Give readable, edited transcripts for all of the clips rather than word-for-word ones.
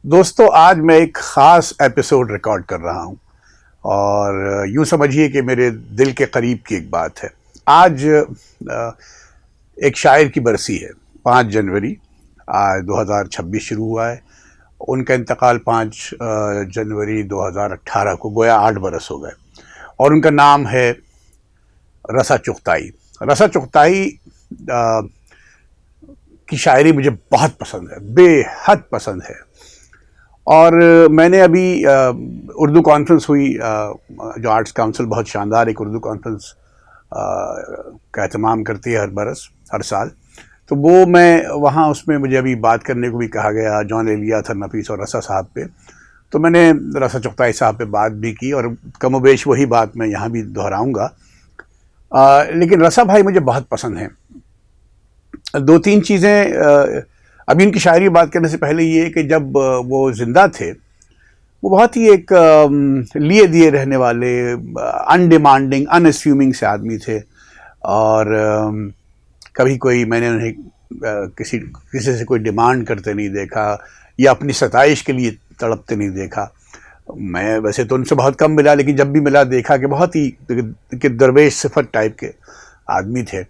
دوستو آج میں ایک خاص ایپیسوڈ ریکارڈ کر رہا ہوں اور یوں سمجھیے کہ میرے دل کے قریب کی ایک بات ہے۔ آج ایک شاعر کی برسی ہے، 5 جنوری، آج 2026 شروع ہوا ہے۔ ان کا انتقال 5 جنوری 2018 کو، گویا 8 برس ہو گئے، اور ان کا نام ہے رسا چغتائی۔ رسا چغتائی کی شاعری مجھے بہت پسند ہے، بے حد پسند ہے، اور میں نے ابھی اردو کانفرنس ہوئی، جو آرٹس کاؤنسل بہت شاندار ایک اردو کانفرنس کا اہتمام کرتی ہے ہر سال، تو وہ میں وہاں اس میں مجھے ابھی بات کرنے کو بھی کہا گیا جان ایلیا تھا، نفیس اور رسا صاحب پہ، تو میں نے رسا چغتائی صاحب پہ بات بھی کی، اور کم و بیش وہی بات میں یہاں بھی دہراؤں گا۔ لیکن رسا بھائی مجھے بہت پسند ہیں۔ 2-3 چیزیں ابھی ان کی شاعری بات کرنے سے پہلے یہ کہ جب وہ زندہ تھے، وہ بہت ہی ایک لیے دیے رہنے والے، ان ڈیمانڈنگ، ان اسیومنگ سے آدمی تھے، اور کبھی کوئی میں نے انہیں کسی سے کوئی ڈیمانڈ کرتے نہیں دیکھا، یا اپنی ستائش کے لیے تڑپتے نہیں دیکھا۔ میں ویسے تو ان سے بہت کم ملا، لیکن جب بھی ملا دیکھا کہ بہت ہی کہ درویش صفت ٹائپ کے آدمی تھے۔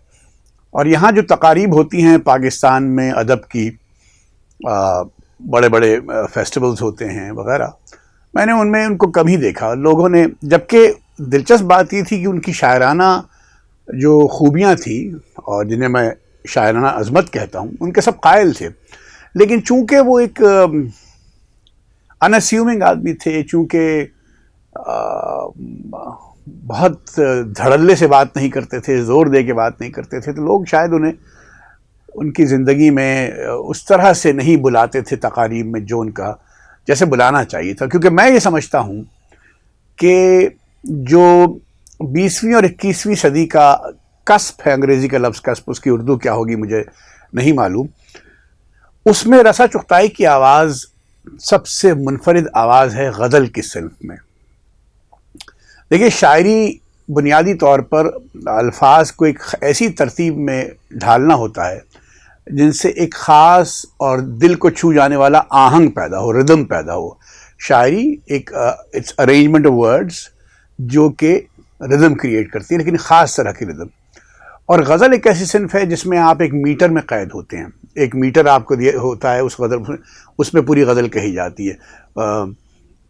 اور یہاں جو تقاریب ہوتی ہیں پاکستان میں ادب کی، بڑے بڑے فیسٹیولز ہوتے ہیں وغیرہ، میں نے ان میں ان کو کم ہی دیکھا لوگوں نے، جبکہ دلچسپ بات یہ تھی کہ ان کی شاعرانہ جو خوبیاں تھیں، اور جنہیں میں شاعرانہ عظمت کہتا ہوں، ان کے سب قائل تھے، لیکن چونکہ وہ ایک ان اسیومنگ آدمی تھے، چونکہ بہت دھڑلے سے بات نہیں کرتے تھے، زور دے کے بات نہیں کرتے تھے، تو لوگ شاید انہیں ان کی زندگی میں اس طرح سے نہیں بلاتے تھے تقاریب میں جو ان کا جیسے بلانا چاہیے تھا۔ کیونکہ میں یہ سمجھتا ہوں کہ جو 20ویں اور 21ویں صدی کا کسب ہے، انگریزی کا لفظ کسب، اس کی اردو کیا ہوگی مجھے نہیں معلوم، اس میں رسا چغتائی کی آواز سب سے منفرد آواز ہے غزل کی صنف میں۔ دیکھیے، شاعری بنیادی طور پر الفاظ کو ایک ایسی ترتیب میں ڈھالنا ہوتا ہے جن سے ایک خاص اور دل کو چھو جانے والا آہنگ پیدا ہو، ردم پیدا ہو۔ شاعری ایک اٹس ارینجمنٹ آف ورڈز جو کہ ردم کریٹ کرتی ہے، لیکن خاص طرح کی ردم۔ اور غزل ایک ایسی صنف ہے جس میں آپ ایک میٹر میں قید ہوتے ہیں، ایک میٹر آپ کو ہوتا ہے، اس میں پوری غزل کہی جاتی ہے،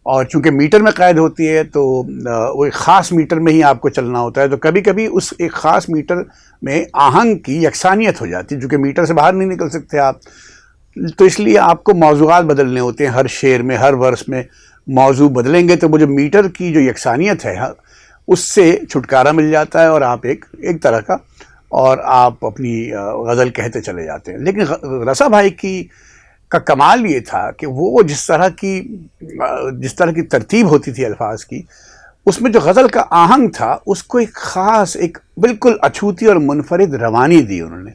اور چونکہ میٹر میں قید ہوتی ہے تو وہ ایک خاص میٹر میں ہی آپ کو چلنا ہوتا ہے، تو کبھی کبھی اس ایک خاص میٹر میں آہنگ کی یکسانیت ہو جاتی ہے، چونکہ میٹر سے باہر نہیں نکل سکتے آپ، تو اس لیے آپ کو موضوعات بدلنے ہوتے ہیں، ہر شعر میں، ہر ورس میں موضوع بدلیں گے تو وہ جو میٹر کی جو یکسانیت ہے اس سے چھٹکارا مل جاتا ہے، اور آپ ایک طرح کا، اور آپ اپنی غزل کہتے چلے جاتے ہیں۔ لیکن رسا بھائی کا کمال یہ تھا کہ وہ جس طرح کی ترتیب ہوتی تھی الفاظ کی، اس میں جو غزل کا آہنگ تھا، اس کو ایک خاص، ایک بالکل اچھوتی اور منفرد روانی دی انہوں نے۔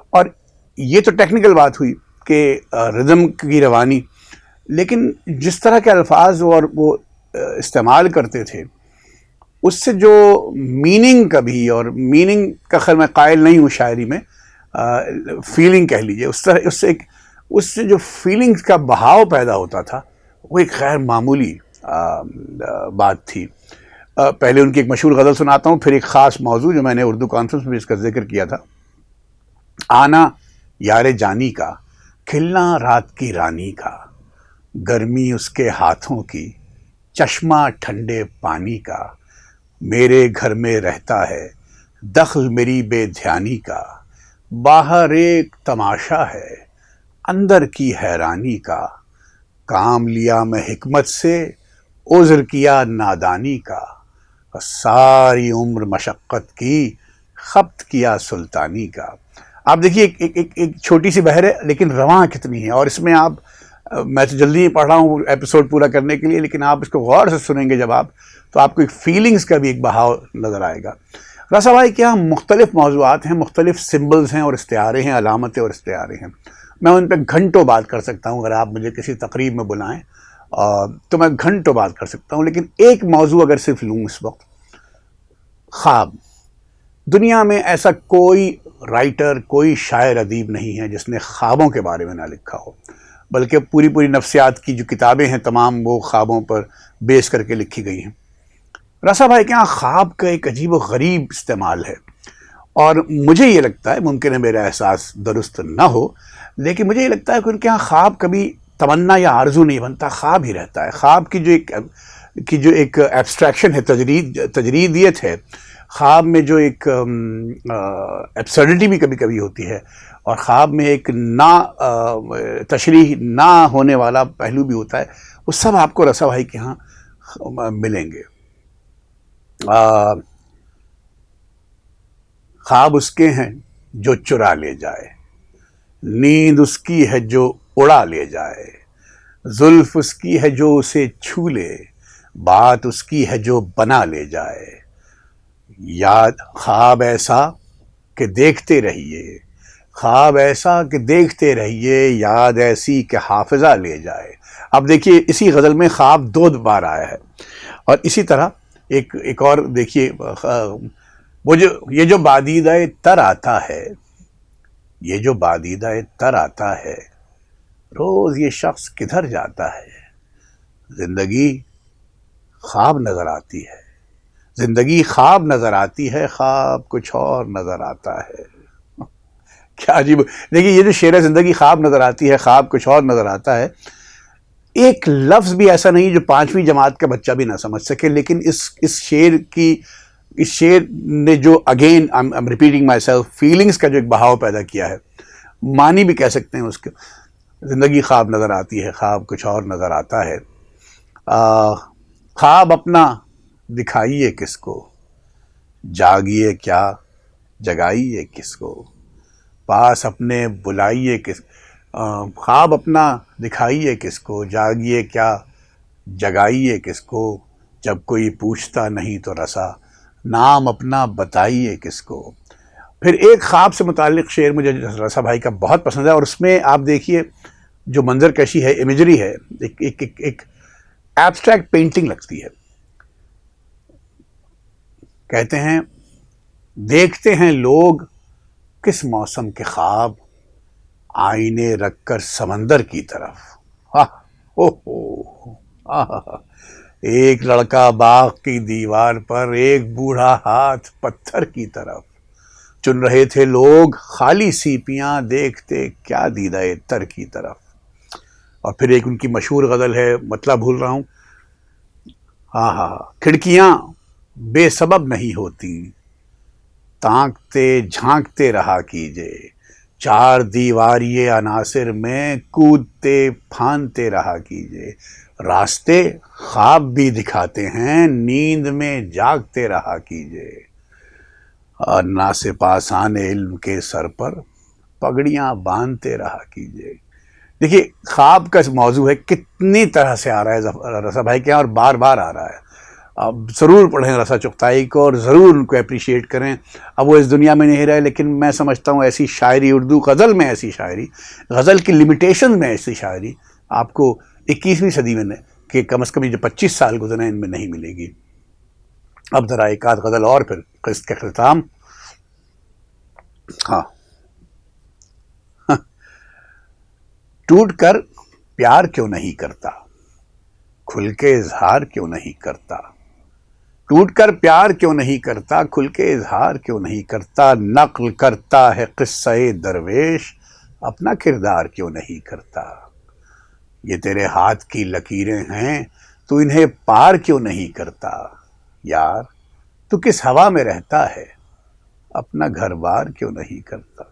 اور یہ تو ٹیکنیکل بات ہوئی کہ ردم کی روانی، لیکن جس طرح کے الفاظ اور وہ استعمال کرتے تھے، اس سے جو میننگ کا بھی، اور میننگ کا خیر میں قائل نہیں ہوں شاعری میں، فیلنگ کہہ لیجئے، اس سے جو فیلنگز کا بہاؤ پیدا ہوتا تھا، وہ ایک غیر معمولی بات تھی۔ پہلے ان کی ایک مشہور غزل سناتا ہوں، پھر ایک خاص موضوع جو میں نے اردو کانفرنس میں اس کا ذکر کیا تھا۔ آنا یار جانی کا، کھلنا رات کی رانی کا، گرمی اس کے ہاتھوں کی، چشمہ ٹھنڈے پانی کا، میرے گھر میں رہتا ہے دخل میری بے دھیانی کا، باہر ایک تماشا ہے اندر کی حیرانی کا، کام لیا میں حکمت سے عذر کیا نادانی کا، ساری عمر مشقت کی خبت کیا سلطانی کا۔ آپ دیکھیے ایک چھوٹی سی بحر ہے، لیکن رواں کتنی ہے، اور اس میں آپ، میں تو جلدی پڑھ رہا ہوں ایپیسوڈ پورا کرنے کے لیے، لیکن آپ اس کو غور سے سنیں گے جب آپ، تو آپ کو ایک فیلنگز کا بھی ایک بہاؤ نظر آئے گا۔ رسا بھائی کے یہاں مختلف موضوعات ہیں، مختلف سمبلز ہیں اور استعارے ہیں، علامتیں اور استعارے ہیں، میں ان پہ گھنٹوں بات کر سکتا ہوں۔ اگر آپ مجھے کسی تقریب میں بلائیں تو میں گھنٹوں بات کر سکتا ہوں، لیکن ایک موضوع اگر صرف لوں اس وقت، خواب۔ دنیا میں ایسا کوئی رائٹر، کوئی شاعر ادیب نہیں ہے جس نے خوابوں کے بارے میں نہ لکھا ہو۔ بلکہ پوری پوری نفسیات کی جو کتابیں ہیں تمام وہ خوابوں پر بیس کر کے لکھی گئی ہیں۔ رسا بھائی کے یہاں خواب کا ایک عجیب و غریب استعمال ہے، اور مجھے یہ لگتا ہے، ممکن ہے میرا احساس درست نہ ہو، لیکن مجھے یہ لگتا ہے کہ ان کے یہاں خواب کبھی تمنا یا آرزو نہیں بنتا، خواب ہی رہتا ہے۔ خواب کی جو ایک ایبسٹریکشن ہے، تجریدیت ہے، خواب میں جو ایک ایبسرڈیٹی بھی کبھی کبھی ہوتی ہے، اور خواب میں ایک تشریح نہ ہونے والا پہلو بھی ہوتا ہے، وہ سب آپ کو رسا بھائی کے ہاں ملیں گے۔ خواب اس کے ہیں جو چرا لے جائے، نیند اس کی ہے جو اڑا لے جائے، زلف اس کی ہے جو اسے چھو لے، بات اس کی ہے جو بنا لے جائے، یاد خواب ایسا کہ دیکھتے رہیے، خواب ایسا کہ دیکھتے رہیے، یاد ایسی کہ حافظہ لے جائے۔ اب دیکھیے اسی غزل میں خواب دو بار آیا ہے، اور اسی طرح ایک اور دیکھیے، یہ جو بادیدہ تر آتا ہے، یہ جو بادیدہ تر آتا ہے، روز یہ شخص کدھر جاتا ہے، زندگی خواب نظر آتی ہے، زندگی خواب نظر آتی ہے، خواب کچھ اور نظر آتا ہے۔ کیا عجیب! دیکھیے یہ جو شعر ہے، زندگی خواب نظر آتی ہے، خواب کچھ اور نظر آتا ہے، ایک لفظ بھی ایسا نہیں جو 5ویں جماعت کا بچہ بھی نہ سمجھ سکے، لیکن اس شعر نے جو again I'm repeating myself feelings کا جو ایک بہاؤ پیدا کیا ہے، معنی بھی کہہ سکتے ہیں اس کے۔ زندگی خواب نظر آتی ہے، خواب کچھ اور نظر آتا ہے، خواب اپنا دکھائیے کس کو، جاگیے کیا جگائیے کس کو، پاس اپنے بلائیے کس، خواب اپنا دکھائیے کس کو، جاگیے کیا جگائیے کس کو، جب کوئی پوچھتا نہیں تو رسا نام اپنا بتائیے کس کو۔ پھر ایک خواب سے متعلق شعر مجھے رسا بھائی کا بہت پسند ہے، اور اس میں آپ دیکھیے جو منظر کشی ہے، امیجری ہے، ایک ایبسٹریکٹ پینٹنگ لگتی ہے۔ کہتے ہیں دیکھتے ہیں لوگ کس موسم کے خواب، آئینے رکھ کر سمندر کی طرف، ایک لڑکا باغ کی دیوار پر، ایک بوڑھا ہاتھ پتھر کی طرف، چن رہے تھے لوگ خالی سیپیاں، دیکھتے کیا دیدہ تر کی طرف۔ اور پھر ایک ان کی مشہور غزل ہے، مطلب بھول رہا ہوں، کھڑکیاں بے سبب نہیں ہوتی، تاکتے جھانکتے رہا کیجے، چار دیواریے عناصر میں کودتے پھانتے رہا کیجے، راستے خواب بھی دکھاتے ہیں، نیند میں جاگتے رہا کیجے، اور ناسپاسان علم کے سر پر پگڑیاں باندھتے رہا کیجے۔ دیکھیے خواب کا موضوع ہے، کتنی طرح سے آ رہا ہے رسا بھائی کے یہاں، اور بار بار آ رہا ہے۔ آپ ضرور پڑھیں رسا چغتائی کو، اور ضرور ان کو اپریشیٹ کریں۔ اب وہ اس دنیا میں نہیں رہے، لیکن میں سمجھتا ہوں ایسی شاعری، اردو غزل میں ایسی شاعری، غزل کی لمیٹیشن میں ایسی شاعری آپ کو 21ویں صدی میں کہ کم از کم یہ جو 25 سال گزرے ان میں نہیں ملے گی۔ اب ذرا ایک آدھ غزل اور پھر قسط کا اختتام۔ ٹوٹ کر پیار کیوں نہیں کرتا، کھل کے اظہار کیوں نہیں کرتا، ٹوٹ کر پیار کیوں نہیں کرتا، کھل کے اظہار کیوں نہیں کرتا، نقل کرتا ہے قصہ درویش، اپنا کردار کیوں نہیں کرتا، یہ تیرے ہاتھ کی لکیریں ہیں تو انہیں پار کیوں نہیں کرتا، یار تو کس ہوا میں رہتا ہے، اپنا گھر بار کیوں نہیں کرتا۔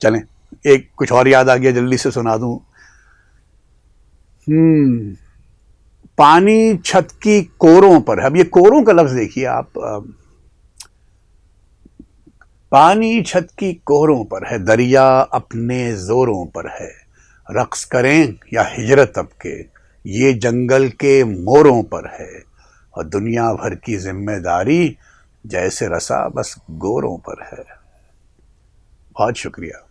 چلیں ایک کچھ اور یاد آ گیا، جلدی سے سنا دوں۔ پانی چھت کی کوروں پر ہے، اب یہ کوروں کا لفظ دیکھیے آپ، پانی چھت کی کوروں پر ہے، دریا اپنے زوروں پر ہے، رقص کریں یا ہجرت اب کے، یہ جنگل کے موروں پر ہے، اور دنیا بھر کی ذمہ داری جیسے رسا بس گوروں پر ہے۔ بہت شکریہ۔